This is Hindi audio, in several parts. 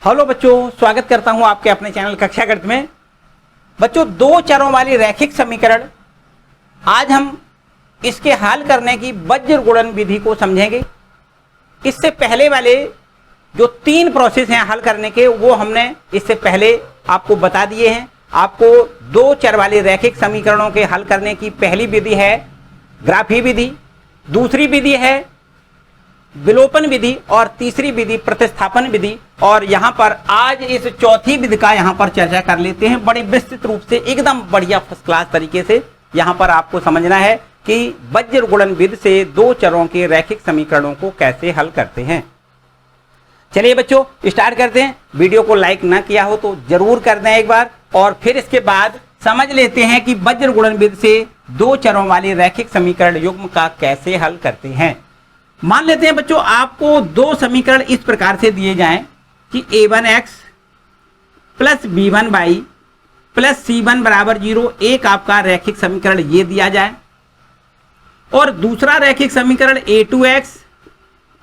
हेलो बच्चों, स्वागत करता हूं आपके अपने चैनल कक्षा गणित में। बच्चों, दो चरों वाली रैखिक समीकरण आज हम इसके हल करने की वज्र गुणन विधि को समझेंगे। इससे पहले वाले जो तीन प्रोसेस हैं हल करने के, वो हमने इससे पहले आपको बता दिए हैं। आपको दो चर वाले रैखिक समीकरणों के हल करने की पहली विधि है ग्राफी विधि, दूसरी विधि है विलोपन विधि और तीसरी विधि प्रतिस्थापन विधि। और यहां पर आज इस चौथी विधि का यहां पर चर्चा कर लेते हैं बड़े विस्तृत रूप से, एकदम बढ़िया फर्स्ट क्लास तरीके से। यहां पर आपको समझना है कि वज्र गुणन विधि से दो चरों के रैखिक समीकरणों को कैसे हल करते हैं। चलिए बच्चों, स्टार्ट करते हैं। वीडियो को लाइक ना किया हो तो जरूर कर दें एक बार, और फिर इसके बाद समझ लेते हैं कि वज्र गुणन विधि से दो चरों वाले रैखिक समीकरण युग्म का कैसे हल करते हैं। मान लेते हैं बच्चों, आपको दो समीकरण इस प्रकार से दिए जाएं कि a1x plus b1y plus c1 बराबर 0, एक आपका रैखिक समीकरण ये दिया जाए, और दूसरा रैखिक समीकरण a2x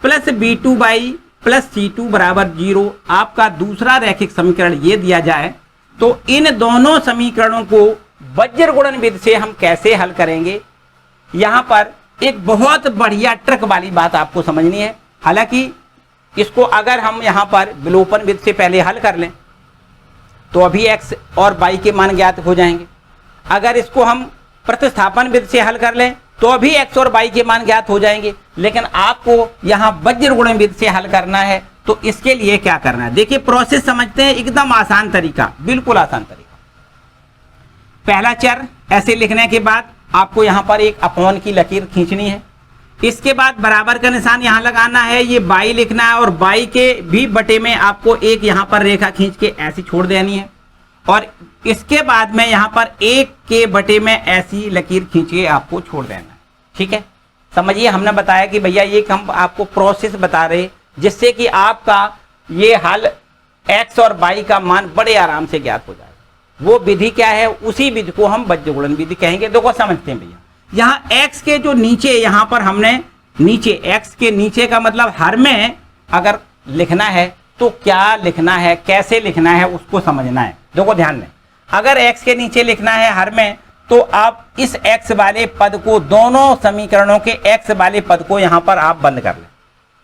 plus b2y plus c2 बराबर 0, आपका दूसरा रैखिक समीकरण ये दिया जाए। तो इन दोनों समीकरणों को वज्र गुणन विधि से हम कैसे हल करेंगे, यहां पर एक बहुत बढ़िया ट्रिक वाली बात आपको समझनी है। हालांकि इसको अगर हम यहां पर विलोपन विधि से पहले हल कर लें तो अभी x और y के मान ज्ञात हो जाएंगे। अगर इसको हम प्रतिस्थापन विधि से हल कर लें तो अभी x और y के मान ज्ञात हो जाएंगे। लेकिन आपको यहां वज्र गुणन विधि से हल करना है, तो इसके लिए क्या करना है, देखिए प्रोसेस समझते हैं। एकदम आसान तरीका, बिल्कुल आसान तरीका। पहला चर ऐसे लिखने के बाद आपको यहां पर एक अपॉन की लकीर खींचनी है। इसके बाद बराबर का निशान यहां लगाना है, ये y लिखना है, और y के भी बटे में आपको एक यहां पर रेखा खींच के ऐसी छोड़ देनी है। और इसके बाद में यहां पर एक के बटे में ऐसी लकीर खींच के आपको छोड़ देना है। ठीक है, समझिए, हमने बताया कि भैया ये हम आपको प्रोसेस बता रहे जिससे कि आपका ये हल x और y का मान बड़े आराम से ज्ञात हो जाए। वो विधि क्या है, उसी विधि को हम वज्र गुणन विधि कहेंगे। देखो समझते हैं भैया, यहाँ x के जो नीचे, यहाँ पर हमने नीचे x के नीचे का मतलब हर में अगर लिखना है तो क्या लिखना है, कैसे लिखना है, उसको समझना है। देखो ध्यान में, अगर x के नीचे लिखना है हर में, तो आप इस x वाले पद को, दोनों समीकरणों के x वाले पद को यहाँ पर आप बंद कर लें।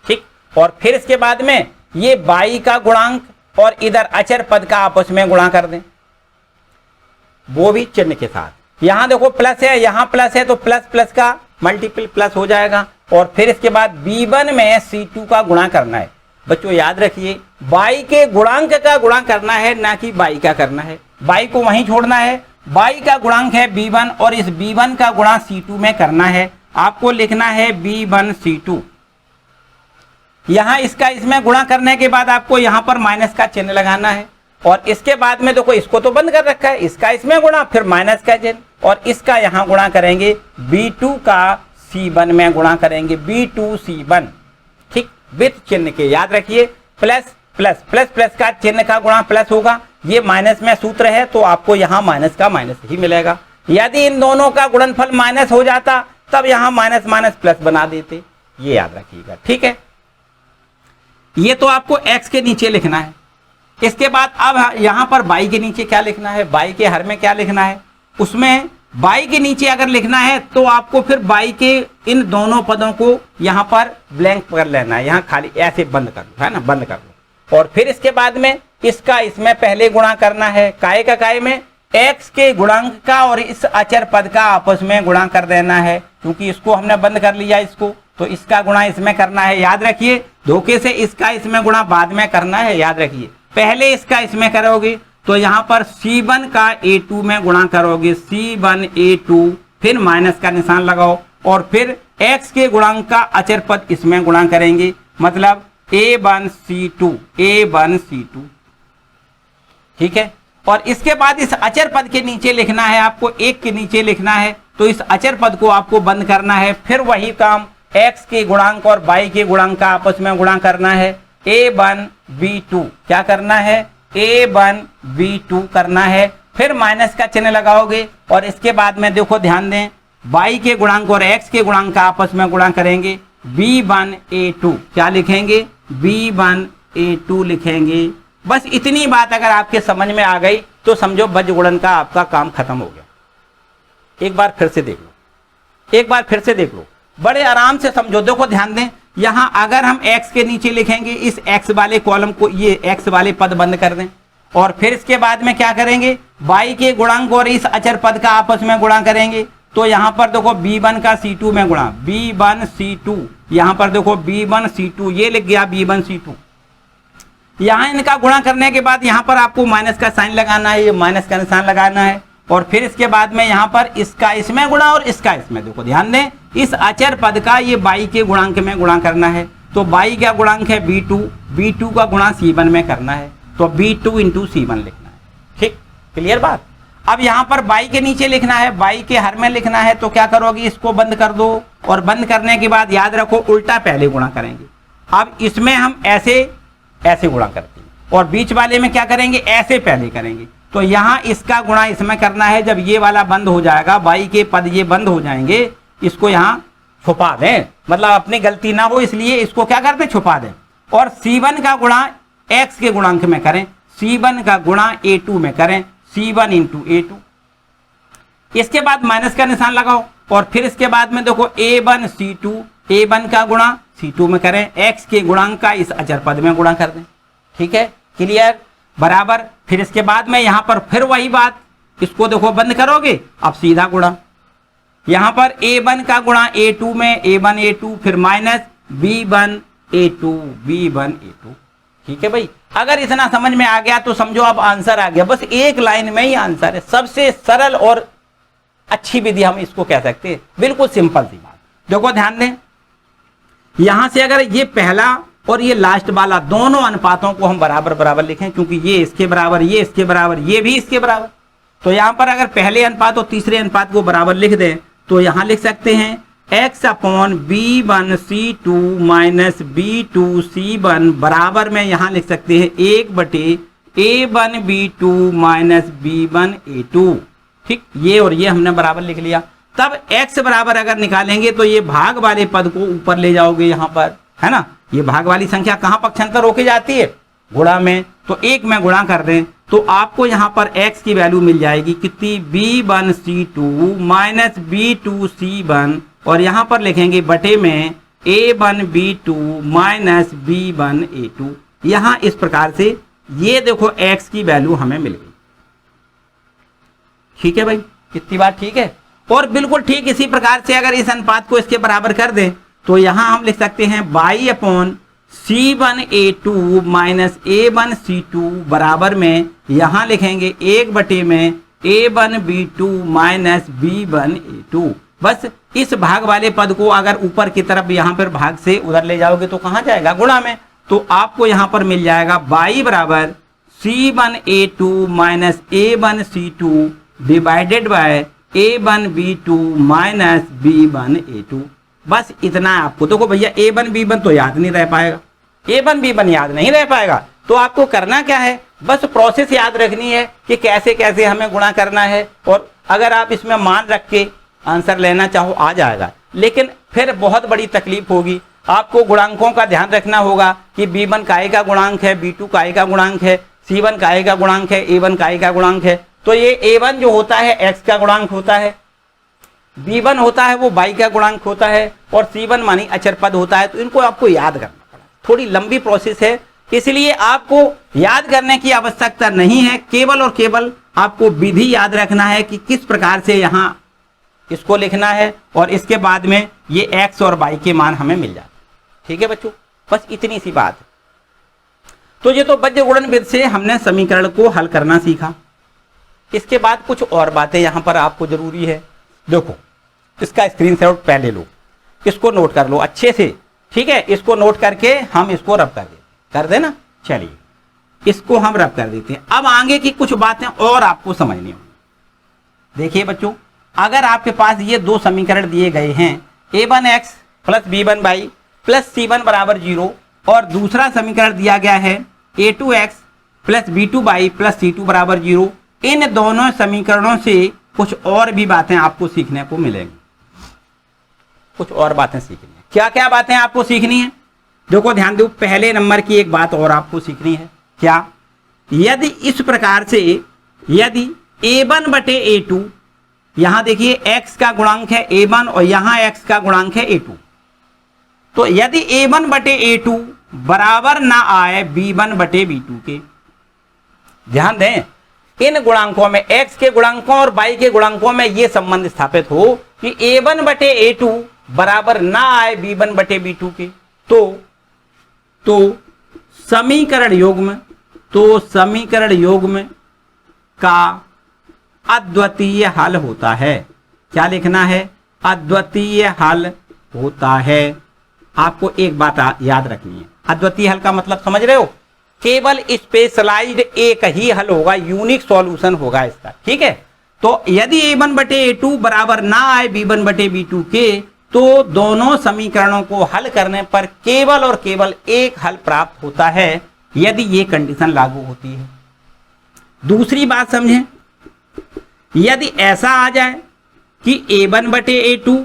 ठीक, और फिर इसके बाद में ये y का गुणांक और इधर अचर पद का आपस में गुणा कर दें, वो भी चिन्ह के साथ। यहां देखो प्लस है, यहां प्लस है, तो प्लस प्लस का मल्टीपल प्लस हो जाएगा। और फिर इसके बाद b1 में c2 का गुणा करना है। बच्चों याद रखिए, y के गुणांक का गुणा करना है, ना कि y का करना है। y को वहीं छोड़ना है। y का गुणांक है b1 और इस b1 का गुणा c2 में करना है। आपको लिखना है b1 c2। यहां इसका इसमें गुणा करने के बाद आपको यहां पर माइनस का चिन्ह लगाना है। और इसके बाद में देखो, इसको तो बंद कर रखा है, इसका इसमें गुणा, फिर माइनस का चिन्ह, और इसका यहां गुणा करेंगे b2 का c1 में गुणा करेंगे, b2 c1। ठीक, विथ चिन्ह के, याद रखिए, प्लस प्लस प्लस प्लस का चिन्ह का गुणा प्लस होगा। ये माइनस में सूत्र है, तो आपको यहां माइनस का माइनस ही मिलेगा। यदि इन दोनों का गुणनफल माइनस हो जाता तब यहां माइनस माइनस प्लस बना देते, ये याद रखिएगा। ठीक है, ये तो आपको x के नीचे लिखना है। इसके बाद अब यहां पर y के नीचे क्या लिखना है, y के हर में क्या लिखना है, उसमें y के नीचे अगर लिखना है तो आपको फिर y के इन दोनों पदों को यहां पर ब्लैंक कर लेना है, यहां खाली ऐसे बंद कर लो, है ना, बंद कर लो। और फिर इसके बाद में इसका इसमें पहले गुणा करना है, काय का काय में x के गुणांक का और इस अचर पद का आपस में गुणा कर देना है। क्योंकि इसको हमने बंद कर लिया इसको, तो इसका गुणा इसमें करना है। याद रखिए, धोखे से इसका इसमें गुणा बाद में करना है। याद रखिए, पहले इसका इसमें करोगे तो यहां पर c1 का a2 में गुणा करोगे, c1 a2, फिर माइनस का निशान लगाओ, और फिर x के गुणांक का अचर पद इसमें गुणा करेंगे, मतलब a1 c2, a1 c2। ठीक है, और इसके बाद इस अचर पद के नीचे लिखना है, आपको एक के नीचे लिखना है, तो इस अचर पद को आपको बंद करना है। फिर वही काम x के गुणांक और y के गुणांक का आपस में गुणा करना है, a1 b2, क्या करना है, a1 b2 करना है। फिर माइनस का चिन्ह लगाओगे, और इसके बाद में देखो ध्यान दें, y के गुणांक और x के गुणांक का आपस में गुणा करेंगे, b1 a2, क्या लिखेंगे, b1 a2 लिखेंगे, बस इतनी बात अगर आपके समझ में आ गई तो समझो बीजगुणन का आपका काम खत्म हो गया। एक बार फिर से देख लो, एक बार फिर से देख लो, बड़े आराम से समझो। देखो ध्यान दें, यहां अगर हम x के नीचे लिखेंगे, इस x वाले कॉलम को, ये x वाले पद बंद कर दें, और फिर इसके बाद में क्या करेंगे, y के गुणांक और इस अचर पद का आपस में गुणा करेंगे। तो यहां पर देखो b1 का c2 में गुणा, b1 c2, यहां पर देखो b1 c2, ये लिख गया b1 c2। यहां इनका गुणा करने के बाद यहां पर आपको माइनस का साइन लगाना है, ये माइनस का निशान लगाना है, और फिर इसके बाद में यहां पर इसका इसमें गुणा और इसका इसमें। देखो ध्यान दें, इस अचर पद का ये y के गुणांक में गुणा करना है। तो y का गुणांक है b2, b2 का गुणा c1 में करना है, तो b2 इंटू c1 लिखना है। ठीक, क्लियर बात। अब यहां पर y के नीचे लिखना है, y के हर में लिखना है, तो क्या करोगे, इसको बंद कर दो, और बंद करने के बाद याद रखो उल्टा पहले गुणा करेंगे। अब इसमें हम ऐसे ऐसे गुणा करते हैं, और बीच वाले में क्या करेंगे, ऐसे पहले करेंगे। तो यहां इसका गुणा इसमें करना है। जब ये वाला बंद हो जाएगा, y के पद ये बंद हो जाएंगे, इसको यहां छुपा दें, मतलब अपनी गलती ना हो इसलिए इसको क्या करते हैं, छुपा दें। और c1 का गुणा x के गुणांक में करें, c1 का गुणा a2 में करें, c1 इंटू a2। इसके बाद माइनस का निशान लगाओ, और फिर इसके बाद में देखो a1 c2, a1 का गुणा c2 में करें, x के गुणांक का इस अचर पद में गुणा कर दें। ठीक है, क्लियर, बराबर। फिर इसके बाद में यहां पर फिर वही बात, इसको देखो बंद करोगे, अब सीधा गुणा, यहां पर a1 का गुणा a2 में, a1 a2, फिर minus b1 a2, b1 a2। ठीक है भाई, अगर इतना समझ में आ गया तो समझो अब आंसर आ गया। बस एक लाइन में ही आंसर है, सबसे सरल और अच्छी विधि हम इसको कह सकते हैं, बिल्कुल सिंपल सी बात। देखो ध्यान दें, यहां से अगर ये पहला और ये लास्ट वाला दोनों अनुपातों को हम बराबर बराबर लिखें, क्योंकि ये इसके बराबर, ये इसके बराबर, ये भी इसके बराबर, तो यहां पर अगर पहले अनुपात और तीसरे अनुपात को बराबर लिख दें तो यहां लिख सकते हैं x upon b1 c2 minus b2 c1 बराबर में यहां लिख सकते हैं 1 बटे a1 b2 minus b1 a2। ठीक, ये और ये हमने बराबर लिख लिया। तब x बराबर अगर निकालेंगे तो ये भाग वाले पद को ऊपर ले जाओगे, यहां पर है ना, ये भाग वाली संख्या कहां पक्षांतर होके जाती है, गुणा में, तो 1 में गुणा कर दें तो आपको यहां पर x की वैल्यू मिल जाएगी कितनी, b1 c2 minus b2 c1, और यहां पर लिखेंगे बटे में a1 b2 minus b1 a2। यहां इस प्रकार से ये देखो x की वैल्यू हमें मिल गई। ठीक है भाई, कितनी बात ठीक है। और बिल्कुल ठीक इसी प्रकार से अगर इस अनुपात को इसके बराबर कर दें तो यहां हम लिख सकते हैं y upon c1 a2 minus a1 c2 बराबर में यहां लिखेंगे 1 बटे में a1 b2 minus b1 a2। बस इस भाग वाले पद को अगर ऊपर की तरफ यहां पर भाग से उधर ले जाओगे तो कहां जाएगा, गुणा में, तो आपको यहां पर मिल जाएगा y बराबर c1 a2 minus a1 c2 divided by a1 b2 minus b1 a2। बस इतना आपको, देखो भैया a1 b1 तो याद नहीं रह पाएगा, a1 b1 याद नहीं रह पाएगा, तो आपको करना क्या है, बस प्रोसेस याद रखनी है कि कैसे कैसे हमें गुणा करना है। और अगर आप इसमें मान रख के आंसर लेना चाहो आ जाएगा, लेकिन फिर बहुत बड़ी तकलीफ होगी। आपको गुणांकों का ध्यान रखना होगा कि b1 काय का गुणांक है, b2 काय का गुणांक है, c1 काय का गुणांक है, a1 काय का गुणांक है। तो ये a1 जो होता है x का गुणांक होता है, b1 होता है वो y का गुणांक होता है, और c1 मानी अचर पद होता है। तो इनको आपको याद करना पड़ा, थोड़ी लंबी प्रोसेस है, इसलिए आपको याद करने की आवश्यकता नहीं है, केवल और केवल आपको विधि याद रखना है कि किस प्रकार से यहाँ इसको लिखना है, और इसके बाद में ये x और y के मान हमें मिल जाते। ठीक है बच्चों, बस इतनी सी बात है। तो ये तो बीजगुणन विधि से हमने समीकरण को हल करना सीखा। इसके बाद कुछ और बातें यहाँ पर आपको जरूरी है। देखो, इसका स्क्रीनशॉट पहले लो, इसको नोट कर लो अच्छे से। ठीक है, इसको नोट करके हम इसको रब कर देना। चलिए, इसको हम रब कर देते हैं। अब आगे की कुछ बातें और आपको समझनी होंगी। देखिए बच्चों, अगर आपके पास ये दो समीकरण दिए गए हैं, a1x plus b1y plus c1 बराबर 0, और दूसरा समीकरण दिया गया है a2x plus b2y plus c2 बराबर 0, इन दोनों समीकरणों से कुछ और भी बातें आपको सीखने को मिलेंगी। कुछ और बातें सीखनी है। क्या क्या बातें आपको सीखनी है, देखो ध्यान दो। पहले नंबर की एक बात और आपको सीखनी है, क्या यदि इस प्रकार से, यदि a1 बटे a2, यहां देखिए x का गुणांक है a1 और यहां x का गुणांक है a2, तो यदि a1 बटे a2 बराबर ना आए b1 बटे b2 के, ध्यान दें इन गुणांकों में x के गुणांकों और y के गुणांकों में यह संबंध स्थापित हो कि a1 बटे a2 बराबर ना आए b1 बटे b2 के, तो समीकरण युग्म का अद्वितीय हल होता है। क्या लिखना है? अद्वितीय हल होता है। आपको एक बात याद रखनी है, अद्वितीय हल का मतलब समझ रहे हो? केवल स्पेशलाइज्ड एक ही हल होगा, यूनिक सॉल्यूशन होगा इसका, ठीक है। तो यदि a1 बटे a2 बराबर ना आए b1 बटे b2 के, तो दोनों समीकरणों को हल करने पर केवल और केवल एक हल प्राप्त होता है, यदि ये कंडीशन लागू होती है। दूसरी बात समझें, यदि ऐसा आ जाए कि a1 बटे a2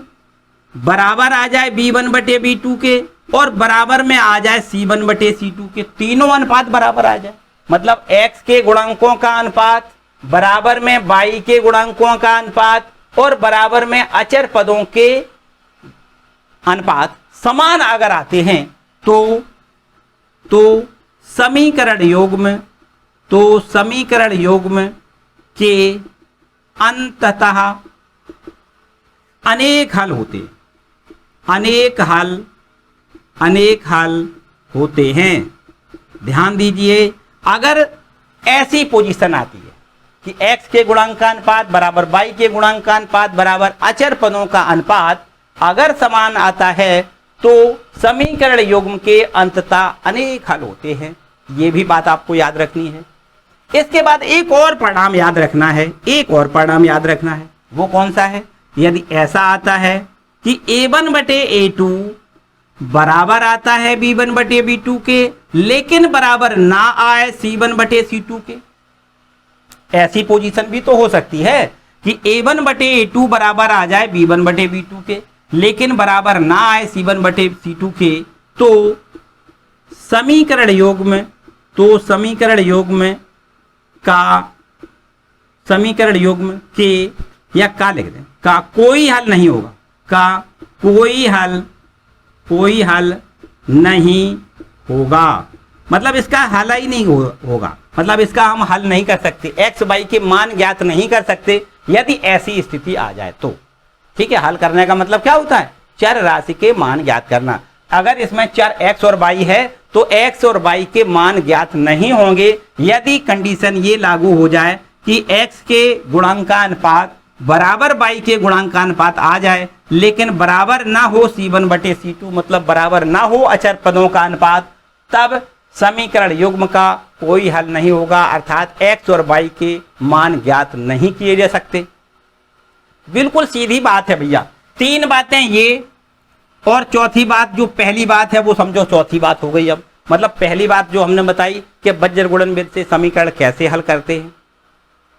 बराबर आ जाए b1 बटे b2 के और बराबर में आ जाए c1 बटे c2 के, तीनों अनुपात बराबर आ जाए, मतलब x के गुणांकों का अनुपात बराबर में y के गुणांकों का अनुपात और बराबर में अचर पदों के अनुपात समान अगर आते हैं, तो समीकरण युग्म के अंततः अनेक हल होते हैं। ध्यान दीजिए, अगर ऐसी पोजीशन आती है कि x के गुणांक का अनुपात बराबर y के गुणांक का अनुपात बराबर अचर पदों का अनुपात अगर समान आता है, तो समीकरण युग्म के अंततः अनेक हल होते हैं। ये भी बात आपको याद रखनी है। इसके बाद एक और परिणाम याद रखना है, वो कौन सा है? यदि ऐसा आता है कि a1 बटे a2 बराबर आता है b1 बटे b2 के, लेकिन बराबर ना आए c1 बटे c2 के, ऐसी पोजीशन भी तो हो सकती है कि a1 बटे a2 बराबर आ जाए b1 बटे b2 के, लेकिन बराबर ना आए c1 बटे c2 के, तो समीकरण युग्म के, या का लिख दें, का कोई हल नहीं होगा, मतलब इसका हल ही नहीं होगा, मतलब इसका हम हल नहीं कर सकते, x y के मान ज्ञात नहीं कर सकते यदि ऐसी स्थिति आ जाए तो। ठीक है, हल करने का मतलब क्या होता है? चर राशि के मान ज्ञात करना। अगर इसमें चर x और y है तो x और y के मान ज्ञात नहीं होंगे यदि कंडीशन ये लागू हो जाए कि x के गुणांक का अनुपात बराबर y के गुणांक का अनुपात आ जाए, लेकिन बराबर ना हो c1 बटे c2, मतलब बराबर ना हो अचर पदों का अनुपात, तब समीकरण युग्म का कोई हल नहीं होगा, अर्थात x और y के मान ज्ञात नहीं किए जा सकते। बिल्कुल सीधी बात है भैया, तीन बातें ये, और चौथी बात जो पहली बात है वो समझो चौथी बात हो गई। अब मतलब पहली बात जो हमने बताई कि बज्र गुणन विधि से समीकरण कैसे हल करते हैं,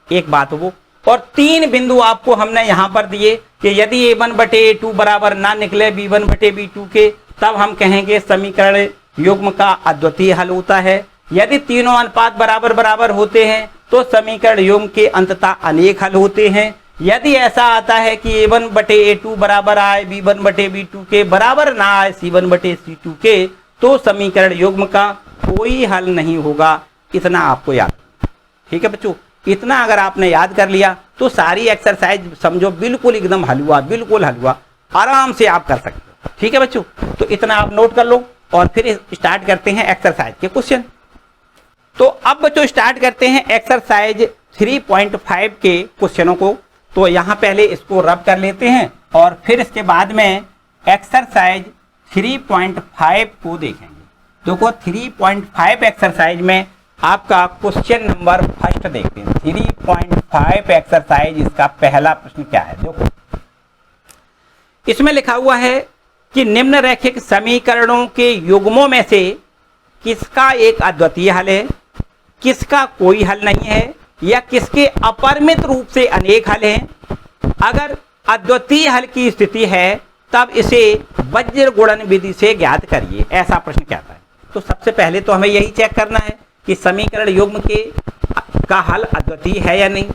एक बात वो, और तीन बिंदु आपको हमने यहां पर दिए कि यदि a1 बटे a2 बराबर ना निकले b1 बटे b2 के, तब हम कहेंगे समीकरण युग्म का अद्वितीय हल होता है। यदि तीनों अनुपात बराबर बराबर होते हैं तो समीकरण युग्म के अंततः अनेक हल होते हैं। यदि ऐसा आता है कि a1 बटे a2 बराबर आए b1 बटे b2 के, बराबर ना आए c1 बटे c2 के, तो समीकरण युग्म का कोई हल नहीं होगा। इतना आपको याद, ठीक है बच्चों, इतना अगर आपने याद कर लिया तो सारी एक्सरसाइज समझो बिल्कुल एकदम हलवा, बिल्कुल हलवा, आराम से आप कर सकते हो। ठीक है बच्चों, तो इतना आप नोट कर लो और फिर स्टार्ट करते हैं एक्सरसाइज के क्वेश्चन। तो अब बच्चों स्टार्ट करते हैं एक्सरसाइज 3.5 के क्वेश्चनों को। तो यहाँ पहले इसको रब कर लेते हैं और फिर इसके बाद में एक्सरसाइज 3.5 को देखेंगे। देखो 3.5 एक्सरसाइज में आपका क्वेश्चन नंबर फर्स्ट देखते हैं। 3.5 एक्सरसाइज, इसका पहला प्रश्न क्या है? देखो इसमें लिखा हुआ है कि निम्नलिखित समीकरणों के युग्मों में से किसका एक अद्वितीय हल है, किसका कोई हल नहीं है, या किसके अपरिमित रूप से अनेक हल हैं। अगर अद्वितीय हल की स्थिति है तब इसे वज्र गुणन विधि से ज्ञात करिए, ऐसा प्रश्न कहता है। तो सबसे पहले तो हमें यही चेक करना है कि समीकरण युग्म का हल अद्वितीय है या नहीं,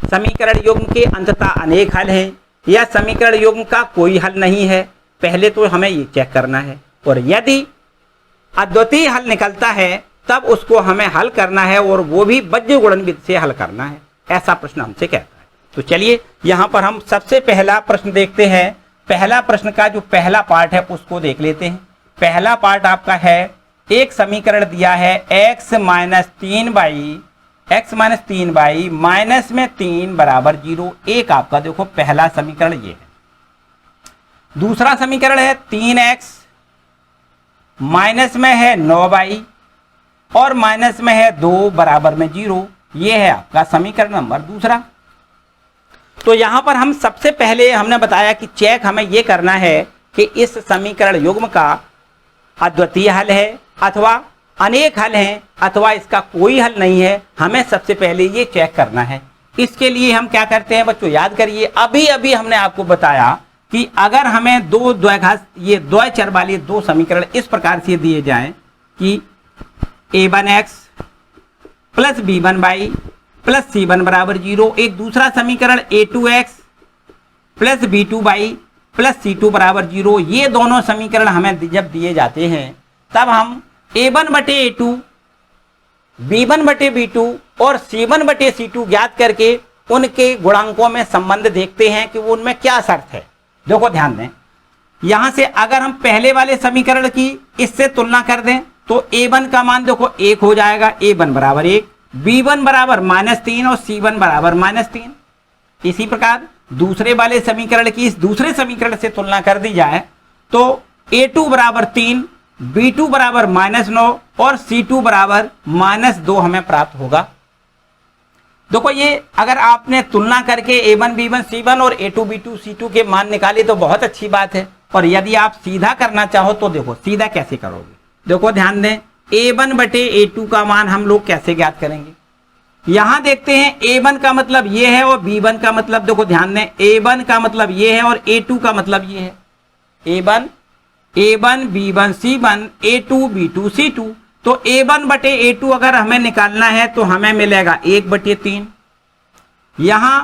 समीकरण युग्म के अंततः अनेक हल हैं, या समीकरण युग्म का कोई हल नहीं है। पहले तो हमें ये चेक करना है, और यदि अद्वितीय हल निकलता है तब उसको हमें हल करना है, और वो भी बज्र गुणन विधि से हल करना है, ऐसा प्रश्न हमसे कहता है। तो चलिए यहां पर हम सबसे पहला प्रश्न देखते हैं। पहला प्रश्न का जो पहला पार्ट है उसको देख लेते हैं। पहला पार्ट आपका है, एक समीकरण दिया है x माइनस 3y माइनस में 3 बराबर 0। एक आपका देखो पहला समीकरण ये है। दूसरा समीकरण है 3x माइनस में है 9y और माइनस में है 2 बराबर में 0। ये है आपका समीकरण नंबर दूसरा। तो यहां पर हम सबसे पहले हमने बताया कि चेक हमें यह करना है कि इस समीकरण युग्म का अद्वितीय हल है अथवा अनेक हल हैं अथवा इसका कोई हल नहीं है। हमें सबसे पहले ये चेक करना है। इसके लिए हम क्या करते हैं बच्चों, याद करिए, अभी अभी हमने आपको बताया कि अगर हमें दो द्वैचर वाले दो समीकरण इस प्रकार से दिए जाएं कि a1x plus b1y plus c1 बराबर 0, एक दूसरा समीकरण a2x plus b2y plus c2 बराबर 0, ये दोनों समीकरण हमें जब दिए जाते हैं तब हम a1 बटे a2, b1 बटे b2 और c1 बटे c2 ज्ञात करके उनके गुणांकों में संबंध देखते हैं कि वो उनमें क्या शर्त है। देखो ध्यान दें, यहां से अगर हम पहले वाले समीकरण की इससे तुलना कर दें तो a1 का मान देखो 1 हो जाएगा, a1 बराबर 1, b1 बराबर -3 और c1 बराबर -3। इसी प्रकार दूसरे वाले समीकरण की इस दूसरे समीकरण से तुलना कर दी जाए तो a2 बराबर 3, b2 बराबर -9 और c2 बराबर -2 हमें प्राप्त होगा। देखो ये अगर आपने तुलना करके a1 b1 c1 और a2 b2 c2 के मान निकाले तो बहुत अच्छी बात है। और यदि आप सीधा करना चाहो तो देखो सीधा कैसे करोगे। देखो ध्यान दें, a1 बटे a2 का मान हम लोग कैसे ज्ञात करेंगे। यहां देखते हैं a1 का मतलब ये है और b1 का मतलब, देखो ध्यान दें, a1 का मतलब ये है और a2 का मतलब ये है। a1 b1 c1 a2 b2 c2। तो a1 बटे a2 अगर हमें निकालना है तो हमें मिलेगा 1/3। यहां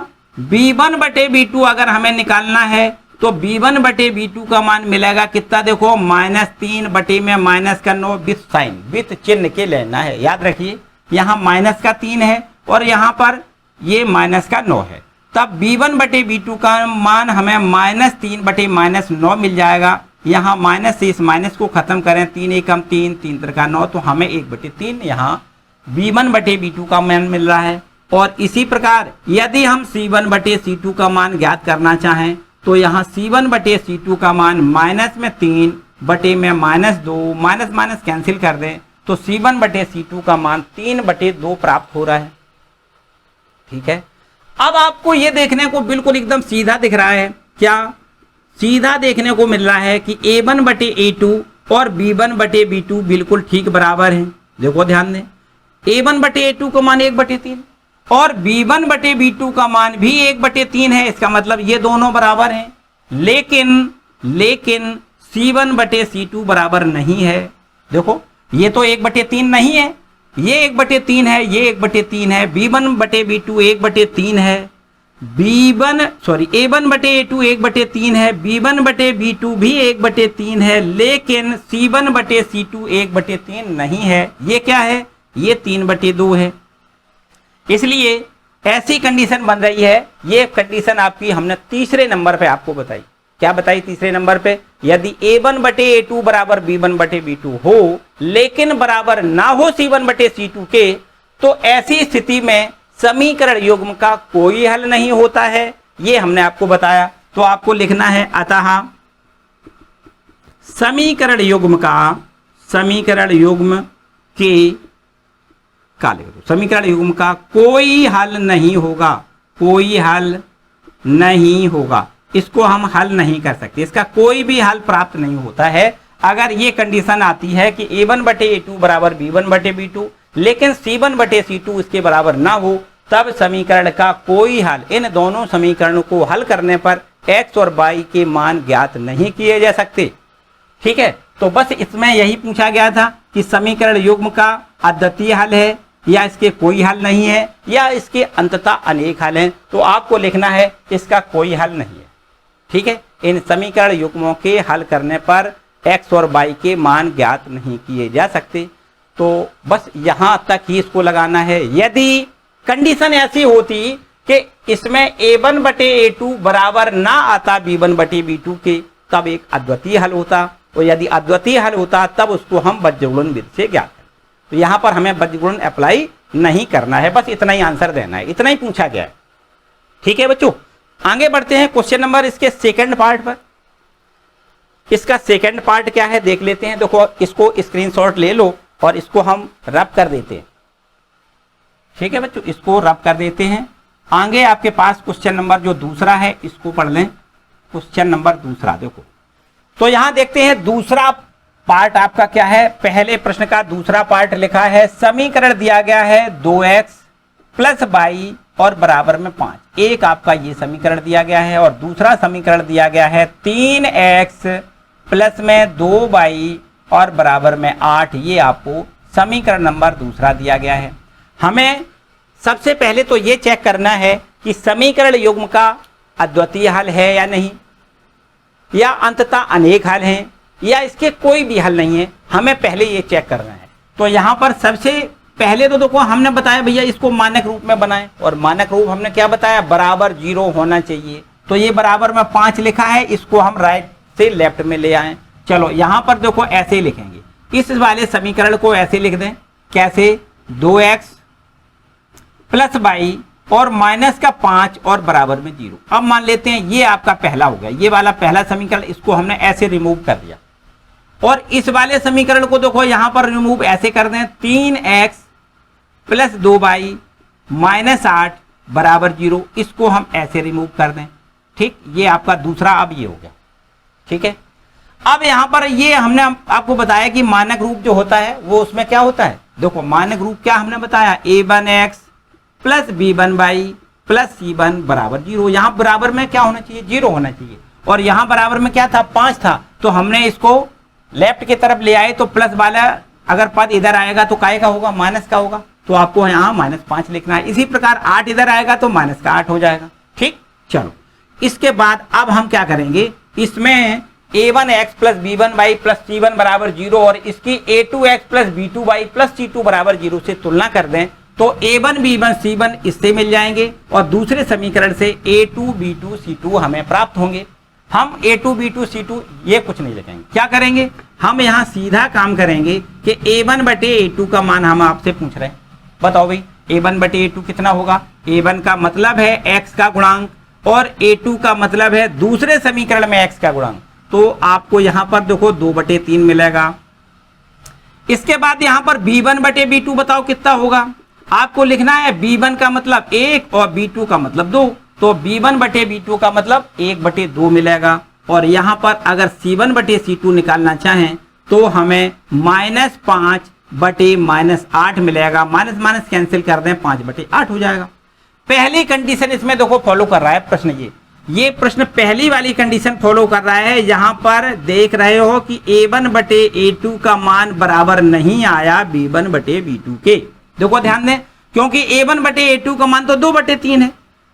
b1 बटे b2 अगर हमें निकालना है तो b1 बटे b2 का मान मिलेगा कितना, देखो -3 बटे में -9 विथ साइन, विथ चिन्ह के लेना है। याद रखिए यहां -3 है और यहां पर ये -9 है। तब b1 बटे b2 का मान हमें -3 बटे -9 मिल जाएगा। यहाँ माइनस से इस माइनस को खत्म करें, 3 एकम 3, 3 त्रिका 9, तो हमें 1/3 यहाँ b1 बटे b2 का मान मिल रहा है। और इसी प्रकार यदि हम c1 बटे c2 का मान ज्ञात करना चाहें तो यहाँ c1 बटे c2 का मान -3 बटे में -2, माइनस माइनस कैंसिल कर दें तो c1 बटे c2 का मान 3/2 प्राप्त हो रहा है। ठीक है, अब आपको ये देखने को बिल्कुल एकदम सीधा दिख रहा है। क्या सीधा देखने को मिल रहा है कि a1 बटे a2 और b1 बटे b2 बिल्कुल ठीक बराबर हैं। देखो ध्यान दें, a1 बटे a2 का मान 1/3 और b1 बटे b2 का मान भी 1/3 है। इसका मतलब ये दोनों बराबर हैं। लेकिन c1 बटे c2 बराबर नहीं है। देखो ये तो 1/3 नहीं है, ये 1/3 है, ये 1/3 है। b1 बटे b2 1/3 है, a1 बटे a2 1/3 है, b1 बटे b2 भी 1/3 है, लेकिन c1 बटे c2 1/3 नहीं है। ये क्या है, ये 3/2 है। इसलिए ऐसी कंडीशन बन रही है। ये कंडीशन आपकी हमने तीसरे नंबर पे आपको बताई। क्या बताई तीसरे नंबर पे, यदि a1 बटे a2 बराबर b1 बटे b2 हो लेकिन बराबर ना हो c1 बटे c2 के, तो ऐसी स्थिति में समीकरण युग्म का कोई हल नहीं होता है। ये हमने आपको बताया। तो आपको लिखना है अतः समीकरण युग्म का कोई हल नहीं होगा, कोई हल नहीं होगा। इसको हम हल नहीं कर सकते, इसका कोई भी हल प्राप्त नहीं होता है। अगर ये कंडीशन आती है कि a1 बटे a2 बराबर b1 बटे b2 लेकिन c1 बटे c2 इसके बराबर ना हो, तब समीकरण का कोई हल, इन दोनों समीकरणों को हल करने पर x और y के मान ज्ञात नहीं किए जा सकते। ठीक है, तो बस इसमें यही पूछा गया था कि समीकरण युग्म का अद्वितीय हल है या इसके कोई हल नहीं है या इसके अंततः अनेक हल हैं, तो आपको लिखना है इसका कोई हल नहीं है। ठीक है, इन समीकरण युग्मों के हल करने पर x और y के मान ज्ञात नहीं किए जा सकते। तो बस यहां तक ही इसको लगाना है। यदि कंडीशन ऐसी होती कि इसमें a1 बटे a2 बराबर ना आता b1 बटे b2 के, तब एक अद्वितीय हल होता, और यदि अद्वितीय हल होता तब उसको हम बज्रगुणन विधि से ज्ञात करें। तो यहां पर हमें बज्रगुणन अप्लाई नहीं करना है, बस इतना ही आंसर देना है, इतना ही पूछा गया है। ठीक है बच्चों, आगे बढ़ते हैं क्वेश्चन नंबर इसके सेकंड पार्ट पर। इसका सेकंड पार्ट क्या है देख लेते हैं। देखो, इसको स्क्रीनशॉट ले लो और इसको हम रब कर देते हैं। ठीक है बच्चों, इसको रब कर देते हैं। आगे आपके पास क्वेश्चन नंबर जो दूसरा है इसको पढ़ लें। क्वेश्चन नंबर दूसरा देखो, तो यहां देखते हैं दूसरा पार्ट आपका क्या है। पहले प्रश्न का दूसरा पार्ट लिखा है, समीकरण दिया गया है 2x प्लस y और बराबर में 5। एक आपका ये समीकरण दिया गया है और दूसरा समीकरण दिया गया है 3x प्लस में 2y और बराबर में 8। ये आपको समीकरण नंबर दूसरा दिया गया है। हमें सबसे पहले तो ये चेक करना है कि समीकरण युग्म का अद्वितीय हल है या नहीं, या अंततः अनेक हल हैं, या इसके कोई भी हल नहीं है। हमें पहले ये चेक करना है। तो यहाँ पर सबसे पहले तो देखो, हमने बताया भैया इसको मानक रूप में बनाएं, और मानक रूप हमने क्या बताया, बराबर 0 होना चाहिए। तो ये बराबर में 5 लिखा है, इसको हम राइट से लेफ्ट में ले आए। चलो यहाँ पर देखो ऐसे लिखेंगे, इस वाले समीकरण को ऐसे लिख दें। कैसे, 2x प्लस y और माइनस का 5 और बराबर में 0। अब मान लेते हैं ये आपका पहला हो गया, ये वाला पहला समीकरण, इसको हमने ऐसे रिमूव कर दिया। और इस वाले समीकरण को देखो यहां पर रिमूव ऐसे कर दें, 3x प्लस 2y माइनस 8 बराबर 0। इसको हम ऐसे रिमूव कर दें। ठीक, ये आपका दूसरा अब ये हो गया। ठीक है, अब यहां पर ये हमने आपको बताया कि मानक रूप जो होता है वो उसमें क्या होता है। देखो मानक रूप क्या हमने बताया, a1x plus b1y plus c1 बराबर 0। यहाँ बराबर में क्या होना चाहिए, 0 होना चाहिए। और यहाँ बराबर में क्या था, 5 था। तो हमने इसको लेफ्ट की तरफ ले आए, तो प्लस वाला अगर पद इधर आएगा तो काय का होगा, माइनस का होगा। तो आपको यहाँ -5 लिखना है। इसी प्रकार 8 इधर आएगा तो माइनस का 8 हो जाएगा। ठीक, चलो इसके बाद अब हम क्या करेंगे, इसमें a1x plus b1y plus c1 बराबर 0 और इसकी a2x plus b2y plus c2 बराबर 0 से तुलना कर दें, तो a1 b1 c1 इससे मिल जाएंगे और दूसरे समीकरण से a2 b2 c2 हमें प्राप्त होंगे। हम a2 b2 c2 ये कुछ नहीं लिखेंगे। क्या करेंगे, हम यहाँ सीधा काम करेंगे कि a1 बटे a2 का मान हम आपसे पूछ रहे हैं। बताओ भाई, a1 बटे a2 कितना होगा। a1 का मतलब है x का गुणांक और a2 का मतलब है दूसरे समीकरण में x का गुणांक। तो आपको यहाँ पर देखो 2/3 मिलेगा। इसके बाद यहाँ पर b1 बटे b2 बताओ कितना होगा। आपको लिखना है b1 का मतलब 1 और b2 का मतलब 2। तो b1 बटे b2 का मतलब 1/2 मिलेगा। और यहाँ पर अगर c1 बटे c2 निकालना चाहें तो हमें -5 बटे -8 मिलेगा। माइनस माइनस कैंसिल कर दें, 5/8 हो जाएगा। पहली कंडीशन इसमें देखो फॉलो कर रहा है प्रश्न। ये प्रश्न पहली वाली कंडीशन फॉलो कर रहा है। यहाँ पर देख रहे हो कि a1 बटे a2 का मान बराबर नहीं आया b1 बटे b2 के। देखो ध्यान दें, क्योंकि a1 बटे a2 का मान तो 2/3 है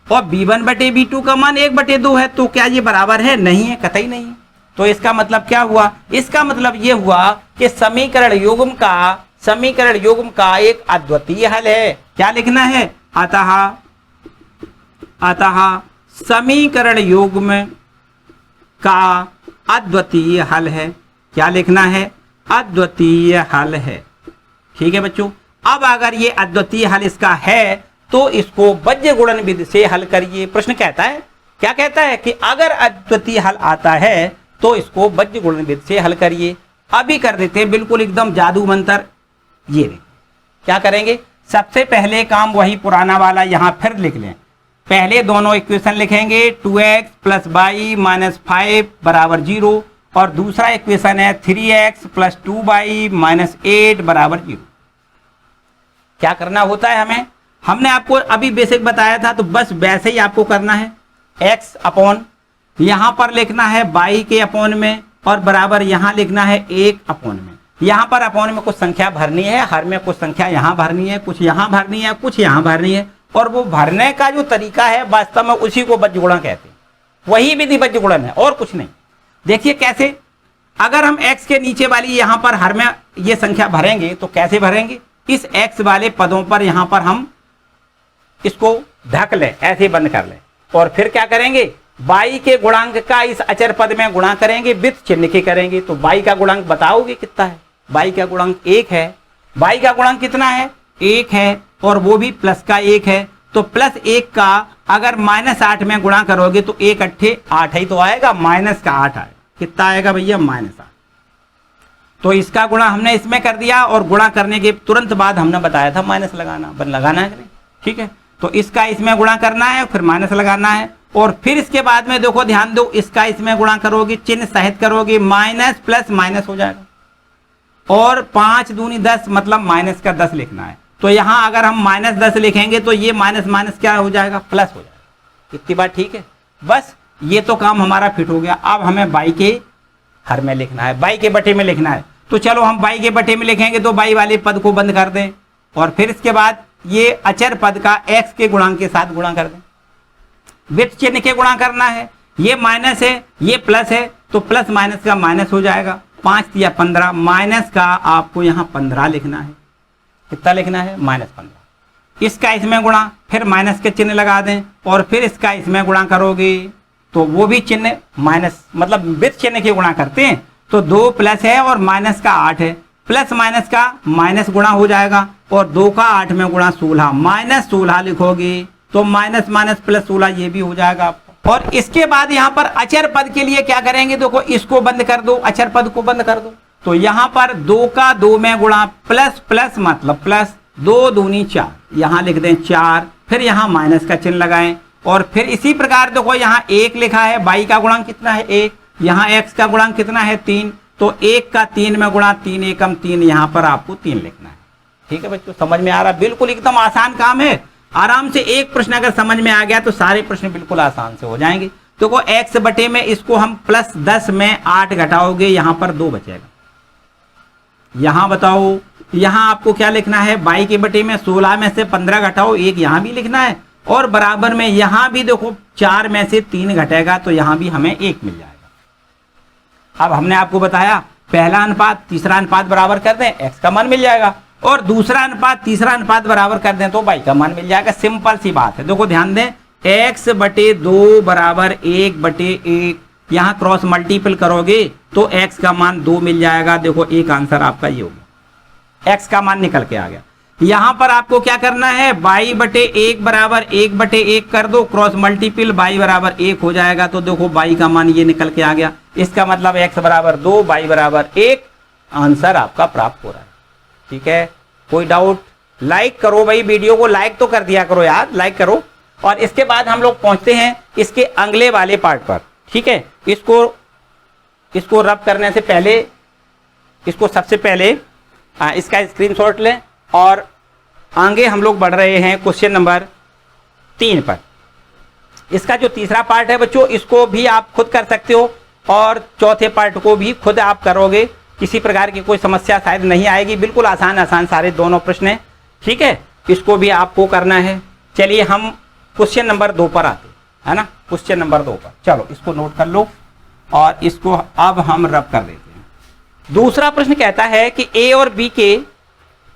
और b1 बटे b2 का मान 1/2 है। तो क्या ये बराबर है, नहीं है, कतई नहीं है। तो इसका मतलब क्या हुआ, इसका मतलब ये हुआ कि समीकरण युग्म का एक अद्वितीय हल है। क्या लिखना है, अतः समीकरण युग्म का अद्वितीय हल है। क्या लिखना है, अद्वितीय हल है। ठीक है बच्चों, अब अगर ये अद्वितीय हल इसका है तो इसको बज्रगुणन विधि से हल करिए। प्रश्न कहता है, क्या कहता है कि अगर अद्वितीय हल आता है तो इसको बज्रगुणन विधि से हल करिए। अभी कर देते हैं बिल्कुल एकदम जादू मंत्र। ये क्या करेंगे, सबसे पहले काम वही पुराना वाला यहां फिर लिख लें। पहले दोनों इक्वेशन लिखेंगे, 2x प्लस y माइनस 5 बराबर 0 और दूसरा इक्वेशन है 3x प्लस 2y माइनस 8 बराबर 0। क्या करना होता है, हमने आपको अभी बेसिक बताया था, तो बस वैसे ही आपको करना है। x अपॉन यहां पर लिखना है y के अपॉन में और बराबर यहां लिखना है 1 अपॉन में। यहाँ पर अपॉन में कुछ संख्या भरनी है, हर में कुछ संख्या यहाँ भरनी है, कुछ यहाँ भरनी है, कुछ यहाँ भरनी है, और वो भरने का जो तरीका है वास्तव में उसी को बज्रगुणन कहते हैं। वही विधि बज्रगुणन है और कुछ नहीं। देखिए कैसे, अगर हम x के नीचे वाली यहाँ पर हर में ये संख्या भरेंगे तो कैसे भरेंगे, इस x वाले पदों पर यहाँ पर हम इसको ढक लें, ऐसे बंद कर लें, और फिर क्या करेंगे, y के गुणांक का इस अचर पद में गुणा करेंगे, वित्त चिन्ह के करेंगे। तो y का गुणांक बताओगे कितना है, y का गुणांक 1 है। y का गुणांक कितना है, 1 है, और वो भी प्लस का 1 है। तो प्लस 1 का अगर -8 में गुणा करोगे तो 1 अट्ठे 8 ही तो आएगा, माइनस का 8 आएगा। कितना आएगा भैया, -8। तो इसका गुणा हमने इसमें कर दिया, और गुणा करने के तुरंत बाद हमने बताया था माइनस लगाना, लगाना है कि नहीं, ठीक है। तो इसका इसमें गुणा करना है, फिर माइनस लगाना है, और फिर इसके बाद में देखो ध्यान दो, इसका इसमें गुणा करोगे, चिन्ह सहित करोगे, माइनस प्लस माइनस हो जाएगा, और 5 दूनी 10 मतलब माइनस का 10 लिखना है। तो यहाँ अगर हम -10 लिखेंगे तो ये माइनस माइनस क्या हो जाएगा, प्लस हो जाएगा। इतनी बात ठीक है, बस ये तो काम हमारा फिट हो गया। अब हमें y के हर में लिखना है, y के बटे में लिखना है। तो चलो हम y के बटे में लिखेंगे तो y वाले पद को बंद कर दें, और फिर इसके बाद ये अचर पद का x के गुणांक के साथ गुणा कर दें। वित्त चिन्ह के गुणा करना है, ये माइनस है ये प्लस है, तो प्लस माइनस का माइनस हो जाएगा, 5 या 15, माइनस का आपको यहाँ 15 लिखना है। कितना लिखना है, -15। इसका इसमें गुणा, फिर माइनस के चिन्ह लगा दें, और फिर इसका इसमें गुणा करोगे तो वो भी चिन्ह माइनस, मतलब वित्त चिन्ह के गुणा करते हैं। तो 2 प्लस है और माइनस का 8 है, प्लस माइनस का माइनस गुणा हो जाएगा, और 2 का 8 में गुणा 16, -16 लिखोगे तो माइनस माइनस प्लस 16 ये भी हो जाएगा आपको। और इसके बाद यहाँ पर अचर पद के लिए क्या करेंगे, देखो इसको बंद कर दो, अचर पद को बंद कर दो। तो यहाँ पर 2 का 2 में गुणा, प्लस प्लस मतलब प्लस, 2 दूनी 4, यहाँ लिख दें 4, फिर यहाँ माइनस का चिन्ह लगाएं, और फिर इसी प्रकार देखो यहाँ 1 लिखा है, y का गुणांक कितना है 1, यहाँ x का गुणांक कितना है 3, तो 1 का 3 में गुणा, 3 एकम 3, यहाँ पर आपको 3 लिखना है। ठीक है बच्चों, समझ में आ रहा है, बिल्कुल एकदम आसान काम है। आराम से एक प्रश्न अगर समझ में आ गया तो सारे प्रश्न बिल्कुल आसान से हो जाएंगे। देखो x बटे में इसको हम +10 में 8 घटाओगे, यहाँ पर 2 बचेगा। यहाँ बताओ, यहाँ आपको क्या लिखना है, y के बटे में 16 में से 15 घटाओ, 1 यहाँ भी लिखना है, और बराबर में यहाँ भी देखो 4 में से 3 घटेगा तो यहाँ भी हमें 1 मिल जाएगा। अब हमने आपको बताया पहला अनुपात तीसरा अनुपात बराबर कर दें, x का मान मिल जाएगा, और दूसरा अनुपात तीसरा अनुपात बराबर कर दें तो y का मान मिल जाएगा। सिंपल सी बात है। देखो ध्यान दें, x बटे 2 बराबर 1 बटे 1, यहाँ क्रॉस मल्टीपल करोगे तो x का मान 2 मिल जाएगा। देखो एक आंसर आपका ये हो गया, x का मान निकल के आ गया। यहाँ पर आपको क्या करना है, y बटे 1 बराबर 1 बटे 1 कर दो, क्रॉस मल्टीपल y बराबर 1 हो जाएगा। तो देखो y का मान ये निकल के आ गया। इसका मतलब x बराबर 2 y बराबर 1 आंसर आपका प्राप्त हो रहा है। ठीक है, कोई डाउट? लाइक करो भाई, वीडियो को लाइक तो कर दिया करो यार, लाइक करो। और इसके बाद हम लोग पहुंचते हैं इसके अगले वाले पार्ट पर। ठीक है, इसको रब करने से पहले, इसको सबसे पहले इसका स्क्रीनशॉट लें, और आगे हम लोग बढ़ रहे हैं क्वेश्चन नंबर 3 पर। इसका जो तीसरा पार्ट है बच्चों, इसको भी आप खुद कर सकते हो, और चौथे पार्ट को भी खुद आप करोगे, किसी प्रकार की कोई समस्या शायद नहीं आएगी। बिल्कुल आसान आसान सारे दोनों प्रश्न हैं। ठीक है, इसको भी आपको करना है। चलिए हम क्वेश्चन नंबर 2 पर आते है ना, क्वेश्चन नंबर 2 पर। चलो इसको नोट कर लो, और इसको अब हम रब कर देते हैं। दूसरा प्रश्न कहता है कि a और b के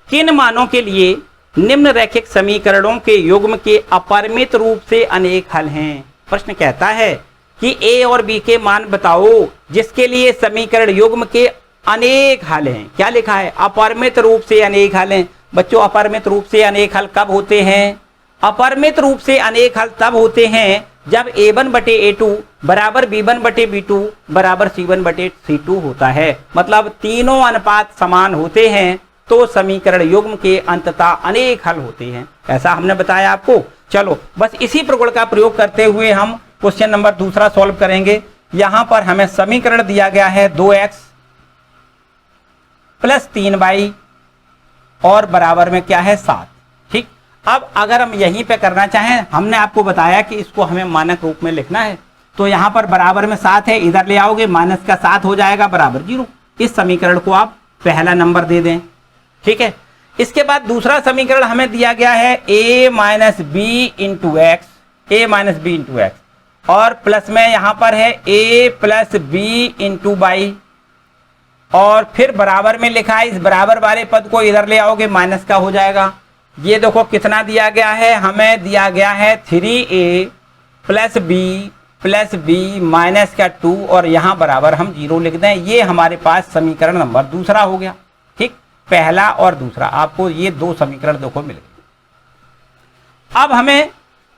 किन मानों के लिए निम्न रैखिक समीकरणों के युग्म के अपरिमित रूप से अनेक हल हैं। प्रश्न कहता है कि a और b के मान बताओ जिसके लिए समीकरण युग्म के अनेक हल हैं। क्या लिखा है, अपरिमित रूप से अनेक हल हैं। बच्चों अपरिमित रूप से अनेक हल कब होते हैं? अपरिमित रूप से अनेक हल तब होते हैं जब a1 बटे a2 बराबर b1 बटे b2 बराबर c1 बटे c2 होता है। मतलब तीनों अनुपात समान होते हैं तो समीकरण युग्म के अंततः अनेक हल होते हैं, ऐसा हमने बताया आपको। चलो बस इसी प्रगुण का प्रयोग करते हुए हम क्वेश्चन नंबर दूसरा सॉल्व करेंगे। यहां पर हमें समीकरण दिया गया है 2x प्लस 3y और बराबर में क्या है 7। ठीक, अब अगर हम यहीं पे करना चाहें, हमने आपको बताया कि इसको हमें मानक रूप में लिखना है, तो यहां पर बराबर में 7 है, इधर ले आओगे माइनस का 7 हो जाएगा बराबर 0। इस समीकरण को आप पहला नंबर दे दें। ठीक है, इसके बाद दूसरा समीकरण हमें दिया गया है a minus B into X, A minus B into X, और प्लस में यहां पर है a plus B into Y, और फिर बराबर में लिखा है, इस बराबर वाले पद को इधर ले आओगे माइनस का हो जाएगा। ये देखो कितना दिया गया है, हमें दिया गया है 3a प्लस बी माइनस का 2, और यहां बराबर हम 0 लिख दें। ये हमारे पास समीकरण नंबर दूसरा हो गया। ठीक, पहला और दूसरा, आपको ये दो समीकरण देखो मिल गए। अब हमें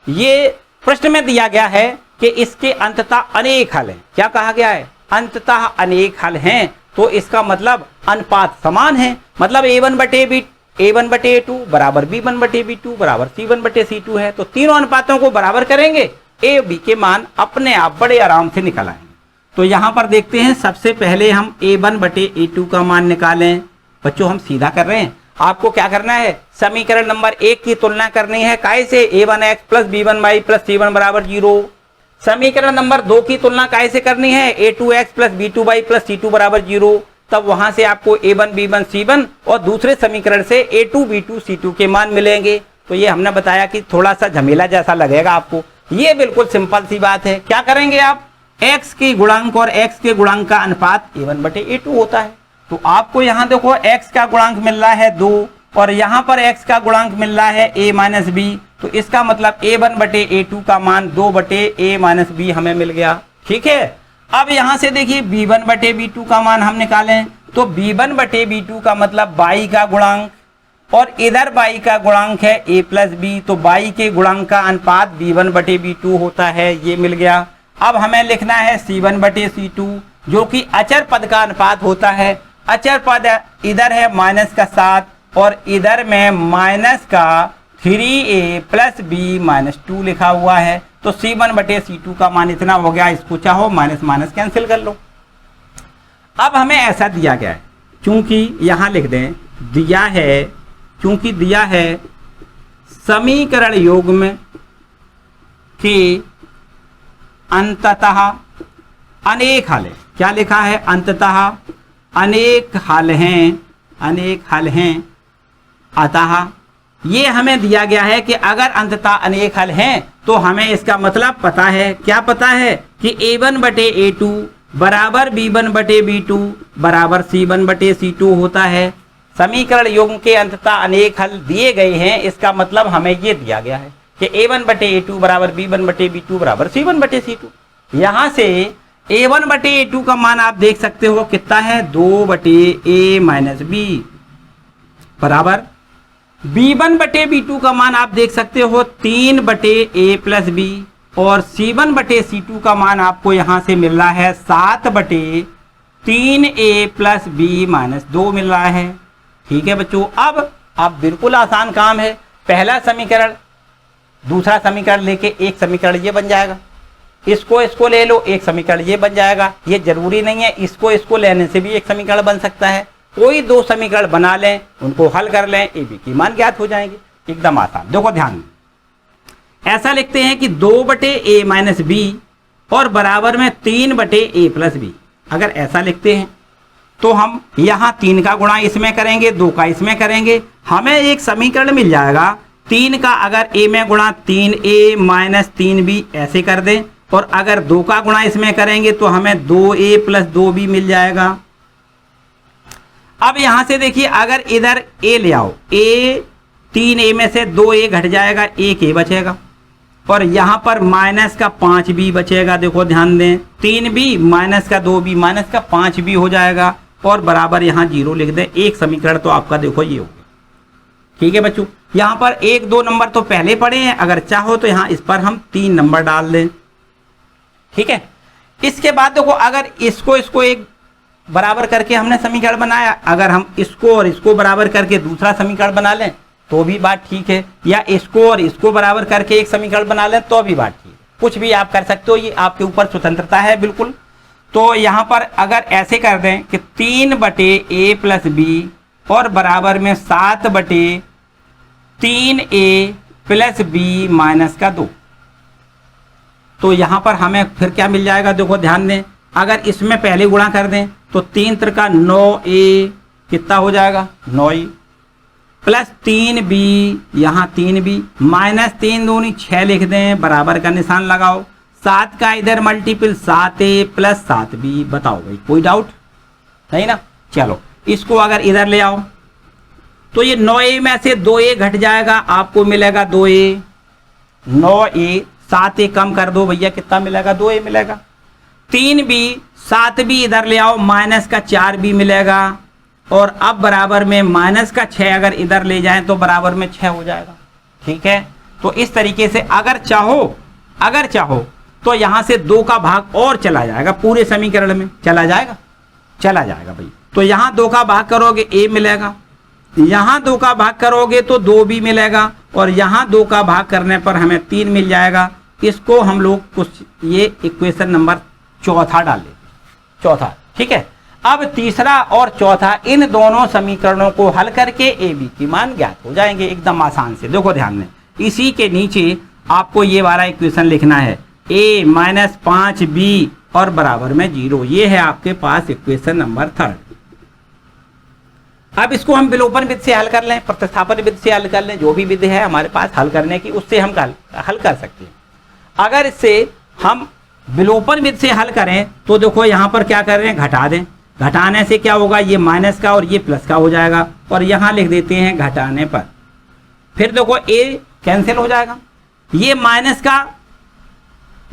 ये प्रश्न में दिया गया है कि इसके अंततः अनेक हल हैं। क्या कहा गया है? अंततः अनेक हल हैं, तो इसका मतलब अनुपात समान है, मतलब a1 बटे a2 बराबर b1 बटे b2 बराबर c1 बटे c2 है। तो तीनों अनुपातों को बराबर करेंगे, a b के मान अपने आप बड़े आराम से निकल आएंगे। तो यहां पर देखते हैं, सबसे पहले हम a1 बटे a2 का मान निकालें। बच्चों हम सीधा कर रहे हैं, आपको क्या करना है, समीकरण नंबर 1 की तुलना करनी है कैसे, a1x plus b1y plus c1 बराबर 0। समीकरण नंबर 2 की तुलना कैसे करनी है, a2x plus b2y plus c2 बराबर 0। तब वहां से आपको a1 b1 c1 और दूसरे समीकरण से a2 b2 c2 के मान मिलेंगे। तो ये हमने बताया कि थोड़ा सा झमेला जैसा लगेगा आपको, ये बिल्कुल सिंपल सी बात है। क्या करेंगे आप, x के गुणांक और x के गुणांक का अनुपात a1 बटे a2 होता है। तो आपको यहाँ देखो x का गुणांक मिल रहा है 2 और यहाँ पर x का गुणांक मिल रहा है a माइनस बी, तो इसका मतलब a1 बटे a2 का मान 2 बटे a माइनस बी हमें मिल गया। ठीक है, अब यहाँ से देखिए b1 बटे b2 का मान हम निकालें, तो b1 बटे b2 का मतलब y का गुणांक, और इधर y का गुणांक है a प्लस बी, तो y के गुणांक का अनुपात b1 बटे b2 होता है, ये मिल गया। अब हमें लिखना है c1 बटे c2 जो कि अचर पद का अनुपात होता है। अचर पद इधर है माइनस का 7 और इधर में माइनस का 3a प्लस बी माइनस 2 लिखा हुआ है। तो c1 बटे c2 का मान इतना हो गया, इसको चाहो माइनस माइनस कैंसिल कर लो। अब हमें ऐसा दिया गया है, चूंकि यहां लिख दें दिया है, चूंकि दिया है समीकरण युग्म के अंततः अनेक हल है। क्या लिखा है, अंततः अनेक हल हैं, अनेक हल हैं। अतः ये हमें दिया गया है कि अगर अंततः अनेक हल हैं तो हमें इसका मतलब पता है। क्या पता है कि a1 बटे a2 बराबर b1 बटे b2 बराबर c1 बटे c2 होता है। समीकरण युग्म के अंततः अनेक हल दिए गए हैं, इसका मतलब हमें ये दिया गया है कि a1 बटे a2 बराबर b1 बटे b2 बराबर c1 बटे c2। यहां से a1 बटे a2 का मान आप देख सकते हो कितना है, 2 बटे a माइनस बी बराबर b1 बटे b2 का मान आप देख सकते हो 3 बटे a प्लस बी, और c1 बटे c2 का मान आपको यहां से मिल रहा है 7 बटे 3a प्लस बी माइनस 2 मिल रहा है। ठीक है बच्चों, अब बिल्कुल आसान काम है। पहला समीकरण दूसरा समीकरण लेके एक समीकरण ये बन जाएगा, इसको ले लो एक समीकरण ये बन जाएगा। ये जरूरी नहीं है इसको लेने से भी एक समीकरण बन सकता है, कोई दो समीकरण बना लें, उनको हल कर लें, ए बी की मान ज्ञात हो जाएंगे, एकदम आसान। देखो ध्यान में ऐसा लिखते हैं कि 2 बटे ए माइनस बी और बराबर में 3 बटे ए प्लस बी। अगर ऐसा लिखते हैं तो हम यहाँ 3 का गुणा इसमें करेंगे, 2 का इसमें करेंगे, हमें एक समीकरण मिल जाएगा। 3 का अगर ए में गुणा 3a माइनस 3b ऐसे कर दें, और अगर 2 का गुणा इसमें करेंगे तो हमें 2a प्लस 2b मिल जाएगा। अब यहां से देखिए अगर इधर a ले आओ, a 3a में से 2a घट जाएगा, 1a बचेगा, और यहां पर माइनस का 5b बचेगा। देखो ध्यान दें, 3b माइनस का 2b माइनस का 5b हो जाएगा, और बराबर यहां 0 लिख दें। एक समीकरण तो आपका देखो ये हो गया। ठीक है बच्चों, यहां पर 1 2 नंबर तो पहले पड़े हैं, अगर चाहो तो यहां इस पर हम 3 नंबर डाल दें। ठीक है, इसके बाद देखो अगर इसको एक बराबर करके हमने समीकरण बनाया, अगर हम इसको और इसको बराबर करके दूसरा समीकरण बना लें तो भी बात ठीक है, या इसको और इसको बराबर करके एक समीकरण बना लें तो भी बात ठीक है। कुछ भी आप कर सकते हो, ये आपके ऊपर स्वतंत्रता है बिल्कुल। तो यहाँ पर अगर ऐसे कर दें कि 3 बटे ए प्लस बी और बराबर में 7 बटे 3a प्लस बी माइनस का 2, तो यहाँ पर हमें फिर क्या मिल जाएगा। देखो ध्यान दें, अगर इसमें पहले गुणा कर दें तो 3 त्रिका 9a कितना हो जाएगा 9a प्लस 3b, यहाँ 3b माइनस 3 दूनी 6 लिख दें, बराबर का निशान लगाओ, 7 का इधर मल्टीपल 7a प्लस 7b। बताओ भाई कोई डाउट नहीं ना। चलो इसको अगर इधर ले आओ तो ये 9a में से 2a घट जाएगा, आपको मिलेगा 2a, 9a 7a कम कर दो भैया, कितना मिलेगा 2a मिलेगा। 3b 7b इधर ले आओ, माइनस का 4b मिलेगा, और अब बराबर में माइनस का 6 अगर इधर ले जाएं तो बराबर में 6 हो जाएगा। ठीक है, तो इस तरीके से अगर चाहो तो यहां से 2 का भाग और चला जाएगा, पूरे समीकरण में चला जाएगा भाई। तो यहां 2 का भाग करोगे a मिलेगा, यहां 2 का भाग करोगे तो 2b मिलेगा, और यहां 2 का भाग करने पर हमें 3 मिल जाएगा। इसको हम लोग कुछ ये इक्वेशन नंबर चौथा डाल लेते, चौथा। ठीक है, अब तीसरा और चौथा इन दोनों समीकरणों को हल करके ए बी की मान ज्ञात हो जाएंगे एकदम आसान से। देखो ध्यान में, इसी के नीचे आपको ये वाला इक्वेशन लिखना है, a माइनस 5b और बराबर में 0। ये है आपके पास इक्वेशन नंबर 3। अब इसको हम विलोपन विधि से हल कर लें, प्रतिस्थापन विधि से हल कर लें, जो भी विधि है हमारे पास हल करने की, उससे हम हल कर सकते हैं। अगर इससे हम विलोपन विधि से हल करें तो देखो यहाँ पर क्या कर रहे हैं, घटा दें। घटाने से क्या होगा, ये माइनस का और ये प्लस का हो जाएगा, और यहाँ लिख देते हैं घटाने पर। फिर देखो a कैंसिल हो जाएगा, ये माइनस का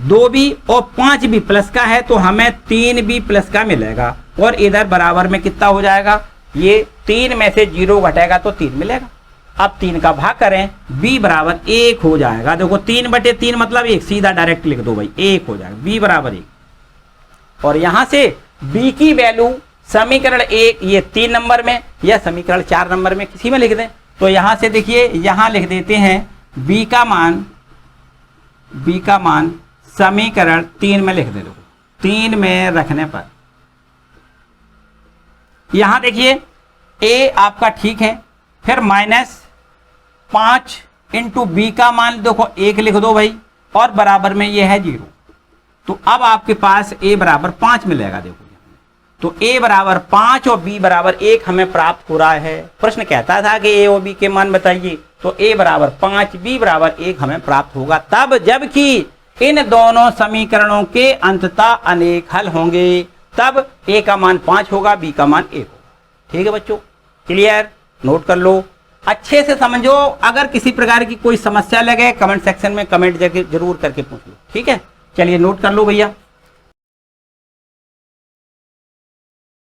2b और 5b प्लस का है तो हमें 3b प्लस का मिलेगा, और इधर बराबर में कितना हो जाएगा, ये 3 में से 0 घटेगा तो 3 मिलेगा। अब 3 का भाग करें, b बराबर 1 हो जाएगा। देखो 3/3 मतलब 1, सीधा डायरेक्ट लिख दो भाई, 1 हो जाएगा, b बराबर 1। और यहां से b की वैल्यू समीकरण 1 ये 3 नंबर में या समीकरण 4 नंबर में किसी में लिख दें। तो यहां से देखिए, यहां लिख देते हैं b का मान समीकरण 3 में लिख दे दो। 3 में रखने पर यहां देखिए a आपका ठीक है, फिर -5 इंटू बी का मान देखो 1 लिख दो भाई, और बराबर में ये है 0। तो अब आपके पास a बराबर 5 मिलेगा। देखो तो a बराबर 5 और b बराबर 1 हमें प्राप्त हो रहा है। प्रश्न कहता था कि a और b के मान बताइए, तो a बराबर 5 b बराबर 1 हमें प्राप्त होगा तब जबकि इन दोनों समीकरणों के अंततः अनेक हल होंगे, तब a का मान 5 होगा, b का मान 1 होगा। ठीक है बच्चों, क्लियर, नोट कर लो, अच्छे से समझो। अगर किसी प्रकार की कोई समस्या लगे कमेंट सेक्शन में कमेंट जरूर करके पूछ लो। ठीक है, चलिए नोट कर लो भैया।